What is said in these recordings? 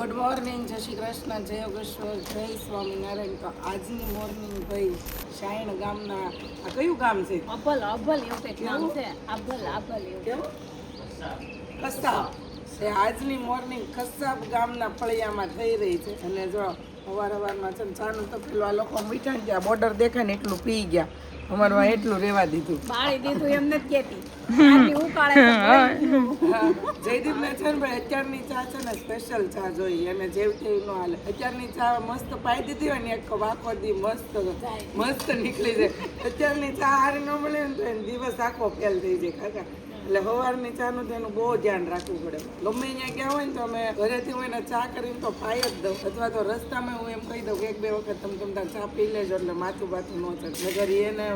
Good morning, જય શ્રી કૃષ્ણ, જય યોગેશ્વર, જય સ્વામિનારાયણ. તો આજની મોર્નિંગ ભાઈ શાયણ ગામના આ કયું ગામ છે? અભલ એવું કંઈક નામ છે. અભલ એવું કસાબ. આજની મોર્નિંગ કસાબ ગામના ફળિયામાં થઈ રહી છે. અને જો સવારમાં છે ને ચાનું તો પેલું આ લોકો મીઠા ગયા બોર્ડર દેખાય ને એટલું પી ગયા. અમારમાં એટલું રેવા દીધું, બાળી દીધું એમ નથી કેતી. જયદીપ ને છે ને ભાઈ અત્યારની ચા છે ને સ્પેશિયલ ચા જોઈએ અને જેવી તેવી ન હાલે. અત્યારની ચા મસ્ત પાઈ દીધી હોય ને એક આખો દી મસ્ત નીકળી જાય. અત્યારની ચા હારી ન મળે ને તો એને દિવસ આખો ફેલ થઈ જાય કાકા. એટલે સવારની ચાનું તેનું બહુ ધ્યાન રાખવું પડે. ગમે અહીંયા ગયા હોય ને તો અમે ઘરેથી હોય ને ચા કરીને તો પાઈ જ દઉં, અથવા તો રસ્તામાં હું એમ કહી દઉં કે 1-2 વખત તમે ચા પી લેજો એટલે માથું બાથું ન ચડે. નગર એને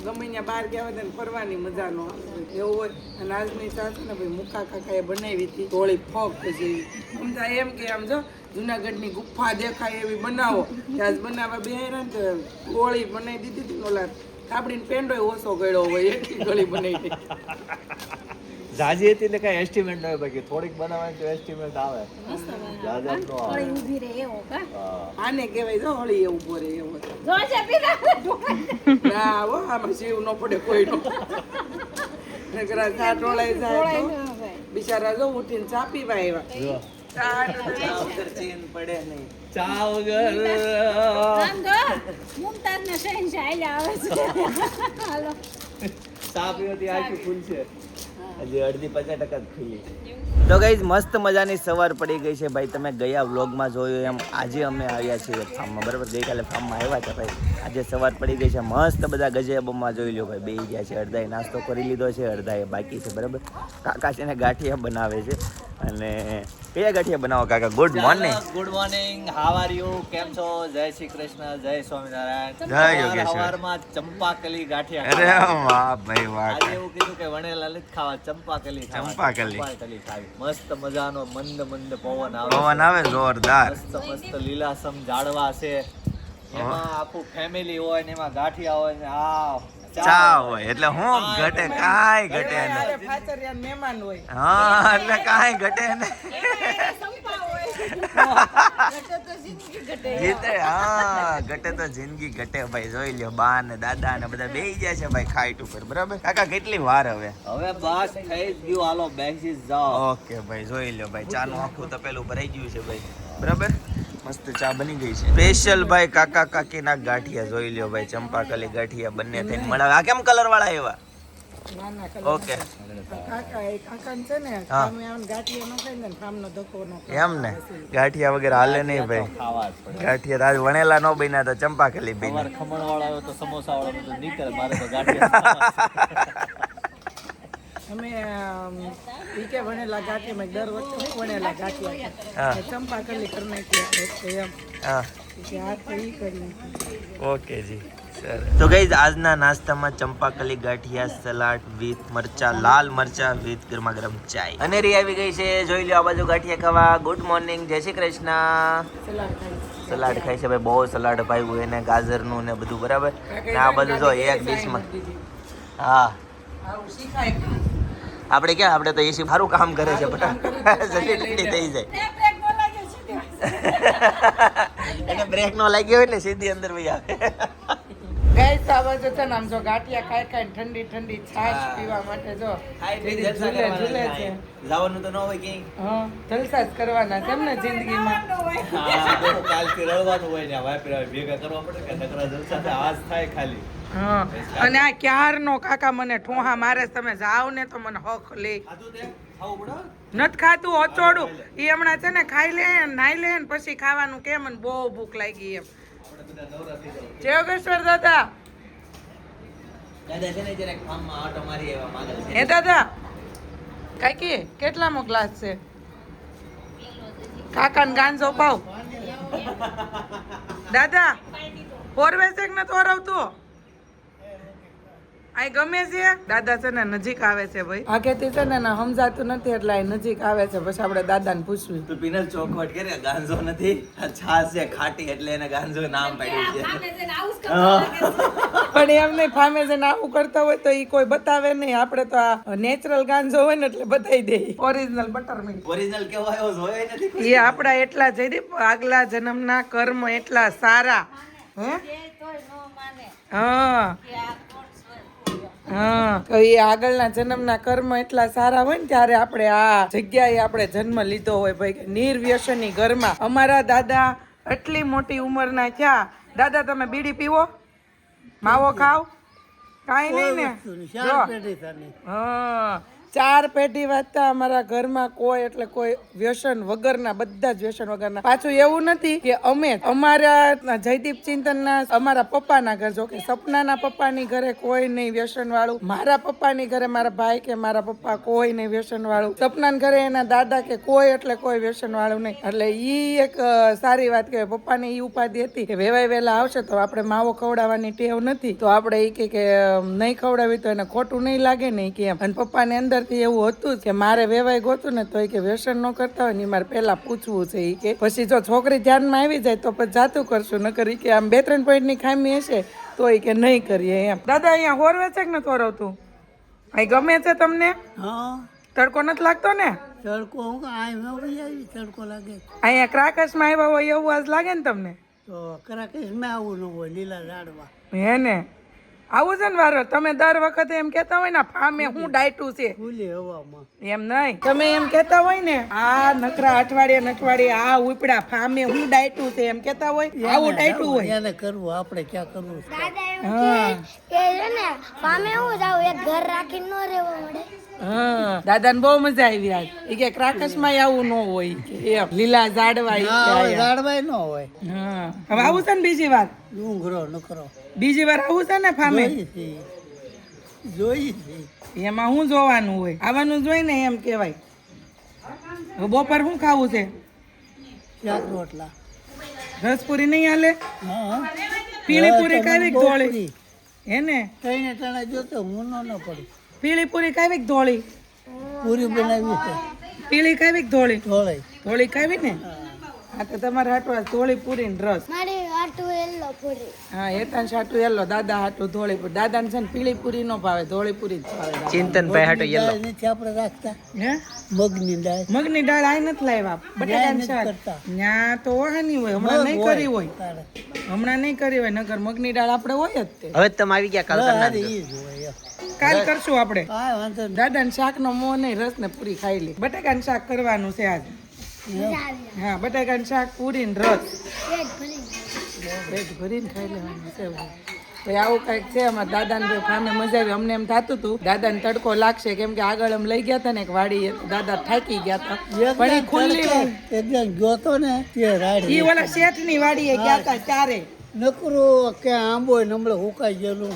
ગમે અહીંયા બહાર ગયા હોય ને ફરવાની મજા ન આવે એવું હોય. અને આજની ચા છે ને ભાઈ મુખા કાકાએ બનાવી હતી થોડી ફોક જેવી. સમજા એમ કે આમ જો જુનાગઢની ગુફા દેખાય એવી બનાવો. આજ બનાવવા બેહાર્યા ને તો ગોળી બનાવી દીધી હતી. ઓલા કાપડીને પેંડો ઓછો ગળ્યો હોય એટલી ગળી બનાવી જાજી હતી એટલે કઈ એસ્ટિમેટ ન હોય, બાકી થોડીક બનાવવાની તો એસ્ટિમેટ આવે. આને કહેવાય જો હોળી એવું બોરે એવું ના હો આમાં જીવ ન પડે કોઈનો. નકરા ચા ટોળાઈ જાય તો બિચારા જો ઉઠીને ચા પીવા આવ્યા. ચા વગર ચેન પડે નહીં. ચા વગર મુમતાઝને શહેનશાહ આવે છે. હાલો ચા પીવાથી આખી ફૂલ છે. હજી 50% જ ખુલી. તો ગાઈઝ મસ્ત મજાની સવાર પડી ગઈ છે ભાઈ. તમે ગયા વ્લોગમાં જોયું એમ આજે અમે આવ્યા છીએ ફાર્મમાં, બરાબર. ગઈકાલે ફાર્મમાં આવ્યા હતા ભાઈ. આજે સવાર પડી ગઈ છે મસ્ત. બધા ગજેબમાં જોઈ લો ભાઈ, બેસી ગયા છે. અડધાએ નાસ્તો કરી લીધો છે, અડધાએ બાકી છે, બરાબર. કાકા છે ને ગાંઠિયા બનાવે છે. અને કયા ગાંઠિયા બનાવો કાકા? Good morning, how are you? કેમ છો? જય શ્રી કૃષ્ણ, જય સ્વામિનારાયણ, જય યોગેશ્વર. સવારમાં ચંપાકલી ગાંઠિયા. અરે વાહ ભાઈ વાહ. આજે એવું કીધું કે વણેલા નથી ખાવા, ચંપાકલી ખાવી. મસ્ત મજાનો મંદ પવન આવે જોરદાર. મસ્ત લીલાસમ ઝાડવા છે, એમાં આખું ફેમિલી હોય ને એમાં ગાંઠિયા હોય ને આ ચા હોય એટલે હું ઘટે કાંઈ ઘટે નહીં. મહેમાન હોય હા એટલે કાંઈ ઘટે નહીં. ઘટે તો જિંદગી ઘટે ભાઈ. જોઈ લ્યો બા ને દાદા ને બધા બેસી જાય છે ભાઈ ખાઈટ ઉપર, બરાબર. કાકા કેટલી વાર હવે બસ થઈ ગયું, હાલો બેસી જાઓ. ઓકે ભાઈ, જોઈ લ્યો ભાઈ ચાનું આખું તપેલું ભરાઈ ગયું છે ભાઈ, બરાબર. મસ્ત ચા બની ગઈ છે સ્પેશિયલ ભાઈ. કાકા કાકી ના ગાંઠિયા જોઈ લ્યો ભાઈ, ચંપાકલી ગાંઠિયા બંને થઈને મળે. આ કેમ કલર વાળા એવા? ઓકે એમ ને ગાંઠિયા વગર હાલે નહીં ભાઈ. ગાંઠિયા આજ વણેલા ન બન્યા તો ચંપાકલી બની. ખમણ વાળા તો સમોસા વાળા તો નીકળે, મારે તો ગાંઠિયા. અમે કે વણેલા ગાંઠિયા દર વખતે વણેલા ગાંઠિયા ચંપાકલી કરી નાખ્યા. ઓકે જી. તો ગાઈઝ આજના નાસ્તામાં ચંપાકલી ગાંઠિયા, સલાડ વિથ મરચા, લાલ મરચા વિથ ગરમા ગરમ ચાય. અનેરી આવી ગઈ છે, જોઈ લો આ બાજુ ગાંઠિયા ખાવા. ગુડ મોર્નિંગ, જય શ્રી કૃષ્ણ. સલાડ ખાય છે ભાઈ, બહુ સલાડ ભાઈ એને ગાજરનું ને બધું, બરાબર. ને આ બધું જો એક ડીશમાં. હા આપણે ક્યાં, આપણે તો એસી સારું કામ કરે છે ફટાફટ જલ્દી ઠંડી થઈ જાય. એને બ્રેક નો લાગ્યો એટલે સીધી અંદર વહી આવે. ગાઈસ આ બાજુ છે ને આમ જો ગાંઠિયા ખાઈ ઠંડી છાશ પીવા માટે જો ઝૂલે છે. જવાનું તો ન હોય ક્યાંય. હા, જલસા જ કરવાના છે એમને જિંદગીમાં. કાલથી રળવાનું હોય ને વાપરા ભેગા કરવા પડે કે નકરા જલસા થાય આજ થાય ખાલી. હા, અને આ ક્યારનો કાકા મને ઠોહા મારે, તમે જાવ ને તો મને હક લે. નથી ખાતું અચોડું એ હમણાં છે ને ખાઈ લે, નાઈ લે ને પછી ખાવાનું કે મને બહુ ભૂખ લાગી એમ. જય યોગેશ્વર દાદા. હે દાદા કાકી કેટલામો ગ્લાસ છે? કાકાને ગાંજો પાવ. દાદા ફોરવે શેક ને તોરવતો આ ગમે છે દાદા છે ને નજીક આવે છે ભાઈ આગેથી છે ને સમજાતું નથી એટલે આ નજીક આવે છે પછી આપણે દાદાને પૂછવી તો પિનલ ચોખવટ કરે ગાંજો નથી આ છાસ છે ખાટી એટલે એને ગાંજો નામ પાડ્યું છે પણ એમ નહીં ફામે જઈને આવું કરતા હોય તો ઈ કોઈ બતાવે નહીં આપણે તો આ નેચરલ ગાંજો હોય ને એટલે બતાવી દે ઓરિજિનલ બટર મિલ્ક ઓરિજિનલ કેવો આવ્યો જોયો નથી એ આપડા એટલા જયદીપ આગલા જન્મના કર્મ એટલા સારા હે હા હા તો એ આગળના જન્મના કર્મ એટલા સારા હોય ને ત્યારે આપણે આ જગ્યાએ આપણે જન્મ લીધો હોય ભાઈ કે નિર્વ્યસની ઘરમાં અમારા દાદા આટલી મોટી ઉંમરના થયા દાદા તમે બીડી પીવો માવો ખાવ કાઈ નહીં ને જો હા 4 પેઢી વાંચતા અમારા ઘરમાં કોઈ એટલે કોઈ વ્યસન વગરના બધા જ વ્યસન વગરના પાછું એવું નથી કે અમે અમારા જયદીપ ચિંતનના અમારા પપ્પાના ઘર જો કે સપનાના પપ્પાની ઘરે કોઈ નહીં વ્યસન વાળું મારા પપ્પાની ઘરે મારા ભાઈ કે મારા પપ્પા કોઈ નહીં વ્યસન વાળું સપનાના ઘરે એના દાદા કે કોઈ એટલે કોઈ વ્યસન વાળું નહીં એટલે ઈ એક સારી વાત કહેવાય પપ્પાને ઈ ઉપાધિ હતી કે વેવાય વેલા આવશે તો આપણે માવો ખવડાવવાની ટેવ નથી તો આપણે ઈ કે નહીં ખવડાવી તો એને ખોટું નહીં લાગે ને કે એમ અને પપ્પાને અંદર એવું હતું કે મારે વેવાય ગોતું ને તો કે વ્યસન ન કરતા હોય ને મારે પેલા પૂછવું છે ઈ કે પછી જો છોકરી ધ્યાનમાં આવી જાય તો પછી જાતું કરશું ન કરી કે આમ 2-3 પોઈન્ટની ખામી હશે તો ઈ કે નહીં કરીએ એમ દાદા અહીંયા હોરવે છે કે નથી હોરવતું અહીં ગમે છે તમને તડકો નથી લાગતો ને તડકો હું તડકો લાગે અહીંયા ક્રાકસમાં આવ્યા હોય એવું આજ લાગે ને તમને તો ક્રાકસમાં આવું ન હોય લીલા ઝાડવા હે ને આવું છે ને વારો તમે દર વખતે એમ કેતા હોય ને ફામે હું ડાયટું છે ખુલ્લી હવામાં એમ નહીં તમે એમ કેતા હોય ને આ નકરા અઠવાડિયે આ ઉપડા ફામે હું ડાયટું છે એમ કેતા હોય આવું ડાયટું હોય એને કરવું આપણે ક્યાં કરવું ફામે હું જાવ એક ઘર રાખીને ન રહેવું પડે હા દાદાને બહુ મજા આવી આજ ઈ કે ક્રાકસમાં આવું ન હોય એમ લીલા ઝાડવા ઝાડવાય ન હોય હા હવે આવું છે ને બીજી વાર ડુંગરો નકરો બીજી વાર આવું છે ને ફામે જોઈ એમાં શું જોવાનું હોય આવવાનું જોઈ ને એમ કેવાય હવે બપોર શું ખાવું છે શાક રોટલા રસપુરી નહીં હાલે હા પીળી પૂરી ખાવી કે ધોળી હે ને કઈને ટાણા જોતો હું ન પડી પીળી પૂરી ખાવી કે ધોળી પૂરી બનાવી છે પીળી ખાવી કે ધોળી ધોળાઈ ધોળી ખાવી ને હા તો તમારે હાટવા ધોળી પૂરી ને રસ મારી આટું એલો પૂરી હા એતાન સાટું યલો દાદા હાટું ધોળી પૂરી દાદાને છે ને પીળી પૂરી નો ભાવે ધોળી પૂરી જ ભાવે ચિંતનભાઈ હાટો યલો નથી આપણે રાખતા હે મગની દાળ મગની દાળ આઈ નથી લાવ્યા બટાકાનું શાક ન્યા તો ઓહાની હોય હમણાં નહીં કરી હોય હમણાં નહીં કરી હોય નગર મગની દાળ આપણે હોય જ તે હવે તમે આવી ગયા કાલ કાલ કરશું આપણે કાંઈ વાંધો દાદાને શાક નો મોહ નહીં રસ ને પૂરી ખાઈ લે બટાકાનું શાક કરવાનું છે આજ હા બટાકાનું શાક પૂરી ને રસ પેટ ભરીને ખાઈ લેવાનું છે તો આવું કઈક છે અમારા દાદાને ફામે મજા આવી અમને એમ થતું હતું દાદાને તડકો લાગશે કેમ કે આગળ અમે લઈ ગયા હતા ને એક વાડી દાદા થાકી ગયા હતા પણ ઈ ખુલ્લી એકદમ જોતો ને તે રાડી ઈ ઓલા શેઠ ની વાડીએ ગયા હતા ચારે નકરો કે આંબો નમળે હુકાઈ ગયેલું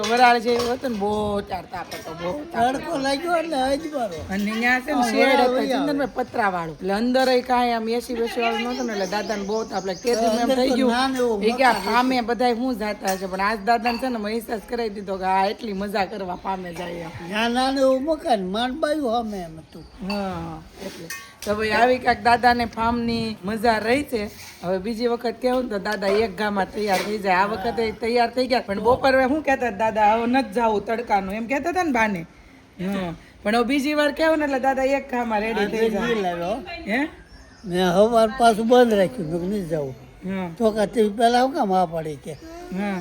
વરાળ જેવું હતું ને બહુ ચારતા આપણે તો બહુ તડકો લાગ્યો એટલે અજબારો અને ત્યાં છે ને શેડ હતો ચિંતનભાઈ પતરા વાળું એટલે અંદર કાંઈ આમ એસી બેસી વાળું નહોતું ને એટલે દાદાને બહુ આપણે કેદી એમ થઈ ગયું એ કે ફામે બધા શું જાતા હશે પણ આજ દાદાને છે ને મહેસાસ કરાવી દીધો કે આ એટલી મજા કરવા ફામે જાય ત્યાં નાનું એવું મકાન માંડબાયું અમે એમ હતું હા એટલે તો ભાઈ આવી કાંઈક દાદાને ફાર્મની મજા રહી છે હવે બીજી વખત કેવું ને તો દાદા એક ગામાં તૈયાર થઈ જાય આ વખતે તૈયાર થઈ ગયા પણ બપોરે શું કહેતા દાદા હવે નથી જાવું તડકાનું એમ કહેતા હતા ને બાને પણ હવે બીજી વાર કેવું ને એટલે દાદા એક ગામાં રેડી થઈ જાય લાવ્યો હે મેં હવાર પાછું બંધ રાખ્યું મેં નહીં જવું હા તો કે પેલા હું કામ આ પડી કે હા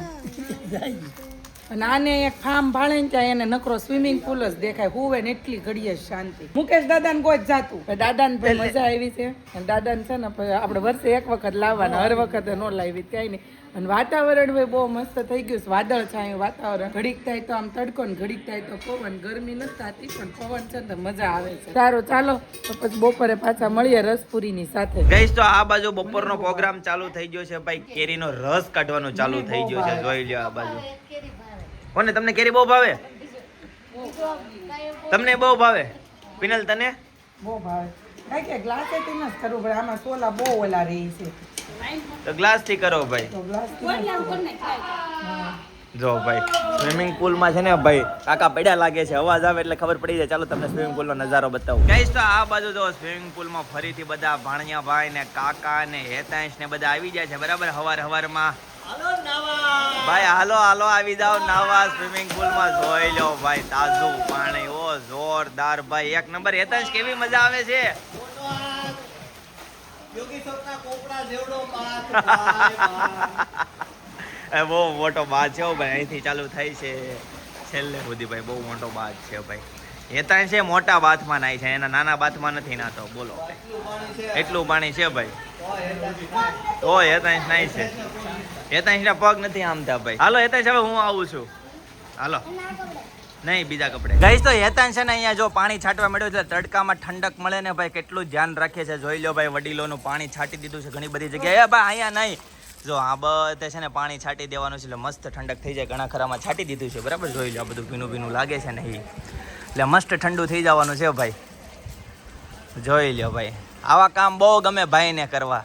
જાય અને આને એક ફાર્મ ભાળે ને ત્યાં એને નકરો સ્વિમિંગ પુલ જ દેખાય હુવે ને એટલી ઘડીએ શાંતિ મુકેશ દાદાને કોઈ જ જાતું દાદાને પણ મજા આવી છે અને દાદાને છે ને આપણે વર્ષે એક વખત લાવવાના હર વખતે ન લાવી ક્યાંય નહીં અને વાતાવરણ ભાઈ બહુ મસ્ત થઈ ગયું છે વાદળ છાયું વાતાવરણ ઘડીક થાય તો આમ તડકો ને ઘડીક થાય તો પવન ગરમી નથી થતી પણ પવન છે ને મજા આવે છે સારું ચાલો તો પછી બપોરે પાછા મળીએ રસપુરીની સાથે ગઈશ તો આ બાજુ બપોરનો પ્રોગ્રામ ચાલુ થઈ ગયો છે ભાઈ કેરીનો રસ કાઢવાનો ચાલુ થઈ ગયો છે જોઈ લ્યો આ બાજુ કોને તમને કેરી બહુ ભાવે તમને બહુ ભાવે પિનલ તને બહુ ભાવે કાંઈ કે ગ્લાસ એથી ન કરવું પડે આમાં સોલા બહુ ઓલા રહી છે તો ગ્લાસ થી કરો ભાઈ તો ગ્લાસ જો ભાઈ સ્વિમિંગ પુલમાં છે ને ભાઈ કાકા પડ્યા લાગે છે, અવાજ આવે એટલે ખબર પડી જાય. ચાલો તમને સ્વિમિંગ પુલનો નજારો બતાવું. ગાઈસ તો આ બાજુ જો સ્વિમિંગ પુલમાં ફરીથી બધા ભાણિયા ભાઈ ને કાકા ને હેતાંશ ને બધા આવી જાય છે બરાબર હવારમાં. ભાઈ હાલો આવી જાવ નાવા સ્વિમિંગ પુલમાં. જોઈ લો ભાઈ તાજું પાણી, ઓ જોરદાર ભાઈ, એક નંબર. હેતાંશ કેવી મજા આવે છે. બહુ મોટો બાદ છે ભાઈ, અહીંથી ચાલુ થાય છે છેલ્લે સુધી ભાઈ, બહુ મોટો બાદ છે ભાઈ. હેતાંશ છે મોટા બાથમાં નાય છે, એના નાના બાથમાં નથી નાતો. બોલો એટલું પાણી છે ભાઈ, તો હેતાંશ નાય છે. હેતાંશના પગ નથી આમતા ભાઈ. હાલો હેતાંશ હવે હું આવું છું. હાલો નહીં બીજા કપડે. ગાઈસ તો હેતાંશ છે ને અહીંયા જો પાણી છાંટવા મળ્યો છે, તડકામાં ઠંડક મળે ને ભાઈ, કેટલું ધ્યાન રાખે છે. જોઈ લો ભાઈ, વડીલોનું પાણી છાંટી દીધું છે ઘણી બધી જગ્યાએ. ભાઈ અહીંયા નહીં, જો આ બધે છે ને પાણી છાંટી દેવાનું છે એટલે મસ્ત ઠંડક થઈ જાય. ઘણા ખરામાં છાંટી દીધું છે બરાબર. જોઈ લો બધું ભીનું ભીનું લાગે છે ને એટલે મસ્ત ઠંડુ થઈ જવાનું છે ભાઈ. જોઈ લો ભાઈ, આવા કામ બહુ ગમે ભાઈને કરવા.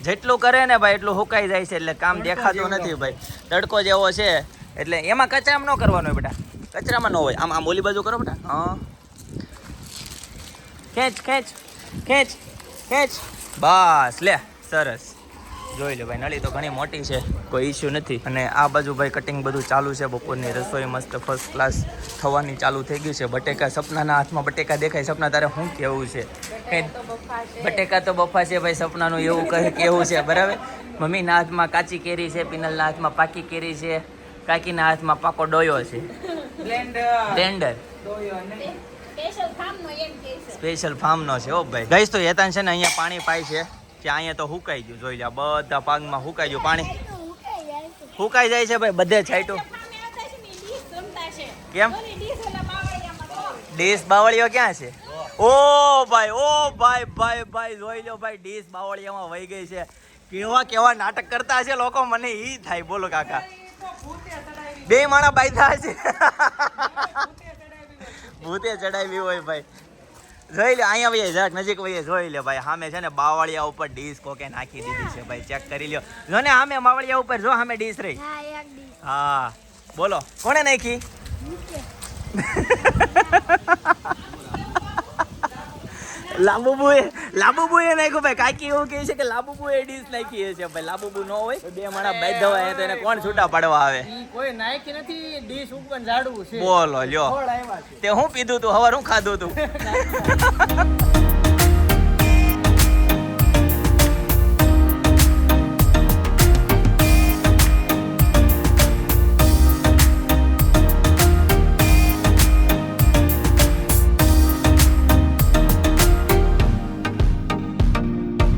જેટલું કરે ને ભાઈ એટલું હુકાઈ જાય છે, એટલે કામ દેખાતું નથી ભાઈ. તડકો જેવો છે એટલે એમાં કચરામાં ન કરવાનું હોય બેટા, કચરામાં ન હોય. આમ ઓલી બાજુ કરો બેટા. હા ખેંચ બસ લે, સરસ. જોઈ લો ભાઈ, નળી તો ઘણી મોટી છે, કોઈ ઇસ્યુ નથી. અને આ બાજુ ભાઈ કટિંગ બધું ચાલુ છે. બપોરની રસોઈ મસ્ત ફર્સ્ટ ક્લાસ થવાની ચાલુ થઈ ગયું છે. બટેકા, સપનાના હાથમાં બટેકા દેખાય. સપના તારે શું કેવું છે? બટેકા તો બફા છે ભાઈ, સપનાનું એવું કહે કેવું છે બરાબર. મમ્મીના હાથમાં કાચી કેરી છે, પિનલના હાથમાં પાકી કેરી છે, કાકીના હાથમાં પાકો ડોયો છે, બ્લેન્ડર સ્પેશિયલ ફાર્મનો છે. ઓ ભાઈ ગઈશ તો હેતાંશ છે ને અહીંયા પાણી પાય છે કે અહીંયા તો હુકાઈ ગયું. જોઈ લો બધા પાકમાં હુકાઈ ગયું પાણી, હુકાઈ જાય છે ભાઈ બધે છાંટ્યું. કેમ ડીશ બાવળીઓ ક્યાં છે? ઓ ભાઈ જોઈ લો ભાઈ, ડીશ બાવળીયામાં વહી ગઈ છે. કેવા નાટક કરતા હશે લોકો, મને ઈ થાય. બોલો કાકા, બે માણા બાંધ્યા છે, ભૂતે ચડાવી હોય ભાઈ. જોઈ લે અહીંયા ભાઈ જરાક નજીક વહીએ. જોઈ લે ભાઈ, સામે છે ને બાવળિયા ઉપર ડીશ કોકે નાખી દીધી છે ભાઈ, ચેક કરી લ્યો. જો ને સામે બાવળિયા ઉપર જો સામે ડીશ રહી. હા બોલો કોણે નાખી? લાબુબુએ નાખ્યું ભાઈ. કાકી એવું કહે છે કે લાબુબુએ ડીશ નાખી છે ભાઈ. લાબુબુ ન હોય બે માણા બાંધ્યા હોય તો એને કોણ છૂટા પાડવા આવે? કોઈ નાખી નથી, ડીશ ઉપર ઝાડવું છે. બોલો લ્યો, તે હું પીધું તું? હવાર હું ખાધું તું?